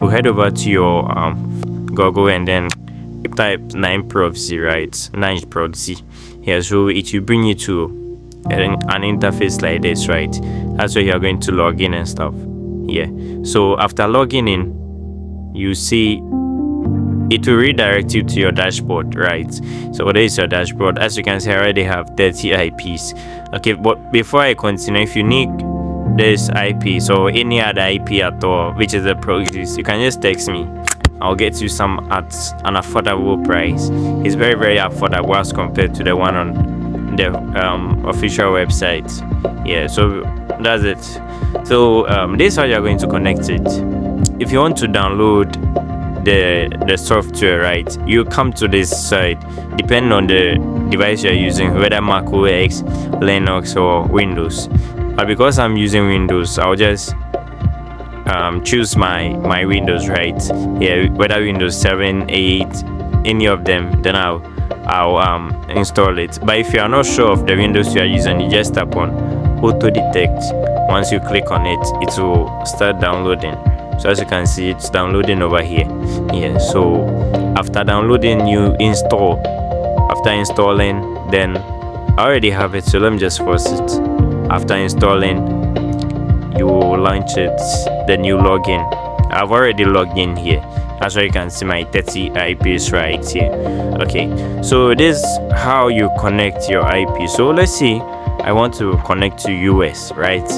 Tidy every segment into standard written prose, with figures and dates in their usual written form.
we'll head over to your Google and then type 9Proxy, right? 9Proxy. Yeah, so it will bring you to an interface like this, right? That's where you're going to log in and stuff. Yeah, so after logging in, you see it will redirect you to your dashboard, right? So what is your dashboard? As you can see, I already have 30 IPs. Okay, but before I continue, if you need this IP, so any other IP at all, which is the proxies, you can just text me. I'll get you some at an affordable price. It's very, very affordable as compared to the one on the official website. Yeah, so that's it. So this is how you're going to connect it. If you want to download the software, right, you come to this site depending on the device you're using, whether Mac OS, Linux or Windows. But because I'm using Windows, I'll just choose my Windows, right? Yeah, whether Windows 7, 8, any of them, then I'll install it. But if you are not sure of the Windows you are using, you just tap on auto detect. Once you click on it, it will start downloading. So as you can see, it's downloading over here. Yeah, so after downloading, you install. After installing, then I already have it, so let me just force it. After installing, you will launch it, then you log in. I've already logged in here. That's why you can see my 30 IPs right here. Okay, so this is how you connect your IP. So let's see, I want to connect to US, right?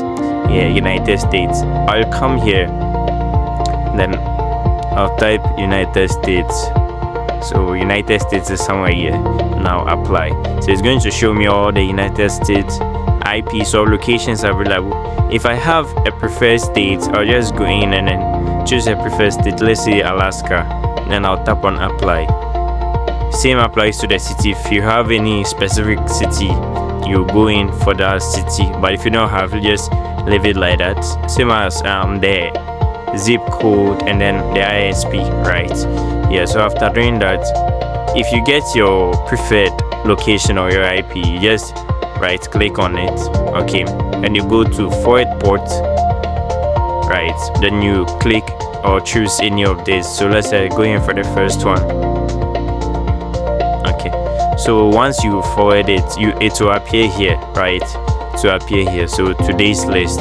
Yeah, United States. I'll come here, then I'll type United States. So United States is somewhere here. Now apply. So it's going to show me all the United States IPs or locations available. If I have a preferred state, I'll just go in and then choose a preferred state. Let's say Alaska. Then I'll tap on apply. Same applies to the city. If you have any specific city, you go in for that city. But if you don't have, just leave it like that. Same as the zip code and then the ISP, right? Yeah, so after doing that, if you get your preferred location or your IP, you just right click on it, okay, and you go to forward port, right? Then you click or choose any of these. So let's say go in for the first one. Okay, so once you forward it, it will appear here, right? To appear here. So today's list,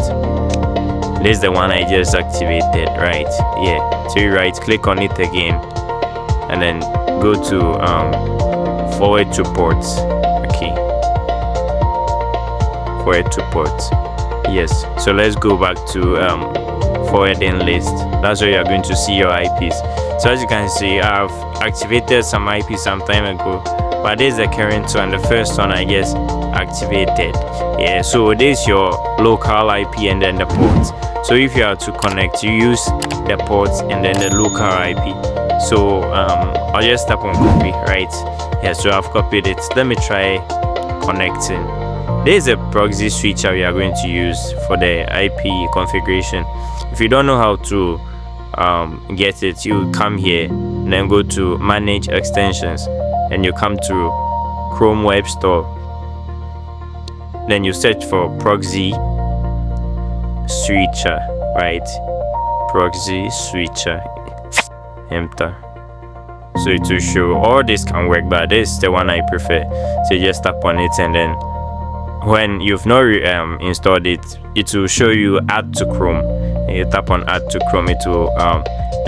this is the one I just activated, right? Yeah, so you right click on it again and then go to forward to ports. Okay, forward to ports. Yes, so let's go back to forwarding list. That's where you're going to see your IPs. So as you can see, I've activated some IP some time ago, but this is the current one. The first one I guess activated. Yeah, so this is your local IP and then the ports. So if you are to connect, you use the ports and then the local IP. So I'll just tap on copy, right? Yeah, so I've copied it. Let me try connecting. There is a proxy switcher we are going to use for the IP configuration. If you don't know how to get it, you come here and then go to manage extensions and you come to Chrome Web Store. Then you search for proxy switcher, right? Proxy switcher, enter. So it will show all this can work, but this is the one I prefer. So you just tap on it and then when you've not installed it, it will show you add to Chrome. And you tap on add to Chrome, it will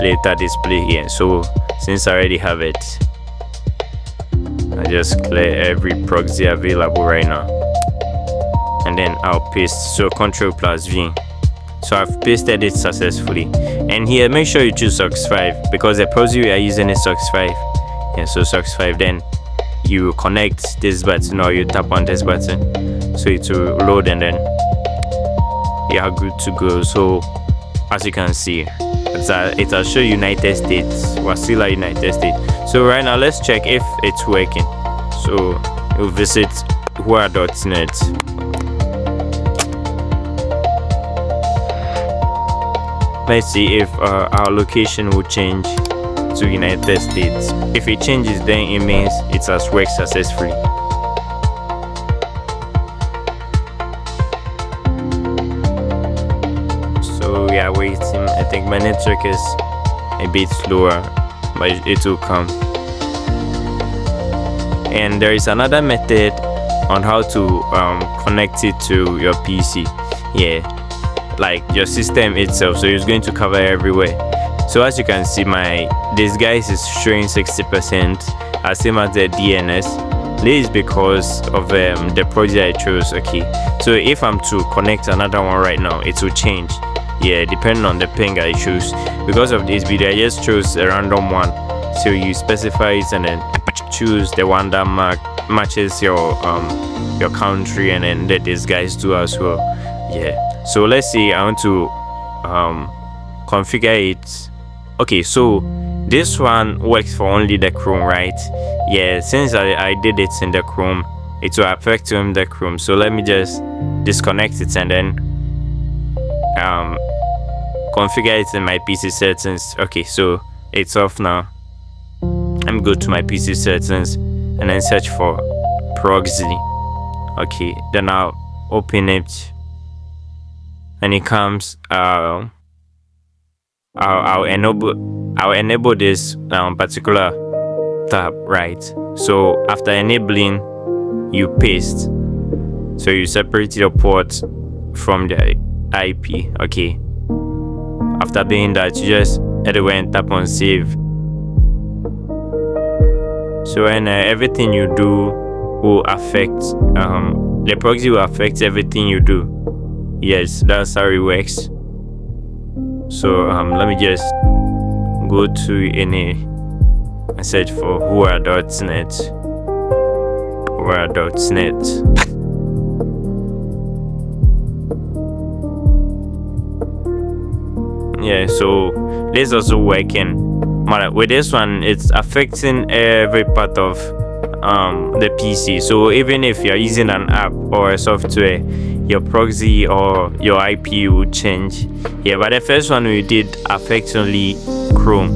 later display here. So since I already have it, I just clear every proxy available right now and then I'll paste. So Ctrl+V. So I've pasted it successfully, and here make sure you choose SOX 5 because the proxy we are using is SOX 5. Yeah, so SOX 5, then you connect this button or you tap on this button so it will load and then you are good to go. So as you can see, it will show United States, Wasilla, United States. So right now let's check if it's working. So we'll visit whoa.net. Let's see if our location will change to United States. If it changes, then it means it has worked successfully. So we are waiting. I think my network is a bit slower, but it will come. And there is another method on how to connect it to your PC, like your system itself, so it's going to cover everywhere. So as you can see, this guy is showing 60%, as same as the DNS. This is because of the project I chose. Okay, so if I'm to connect another one right now, it will change, depending on the ping I choose. Because of this video, I just chose a random one, so you specify it and then choose the one that matches your country, and then let these guys do as well. So let's say I want to configure it. Okay, so this one works for only the Chrome, right? Since I did it in the Chrome, it will affect the Chrome. So let me just disconnect it and then configure it in my PC settings. Okay, so it's off now. I'm go to my PC settings and then search for Proxy. Okay, then I'll open it, and it comes. I'll enable this particular tab, right? So after enabling, you paste, so you separate your port from the IP. Okay, after doing that, you just head away and tap on save. So and everything you do will affect the proxy will affect everything you do. Yes, that's how it works. So let me just go to any and search for whoa.net. So this is also working, but with this one, it's affecting every part of the PC. So even if you're using an app or a software, your proxy or your IP will change. But the first one we did affect only Chrome.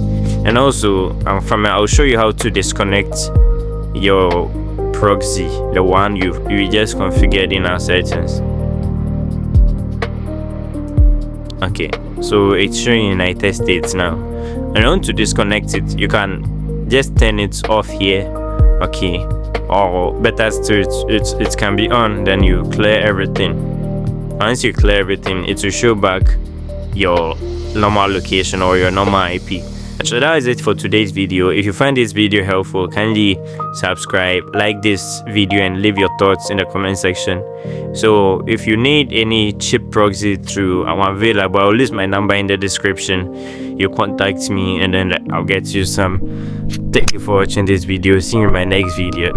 And also I'll show you how to disconnect your proxy, the one you just configured in our settings. Okay, so it's showing United States now, and I want to disconnect it. You can just turn it off here, okay, or better still, it can be on. Then you clear everything. Once you clear everything, it will show back your normal location or your normal IP. So that is it for today's video. If you find this video helpful, kindly subscribe, like this video, and leave your thoughts in the comment section. So if you need any cheap proxy through, I'm available. I'll list my number in the description. You contact me and then I'll get you some. Thank you for watching this video. See you in my next video.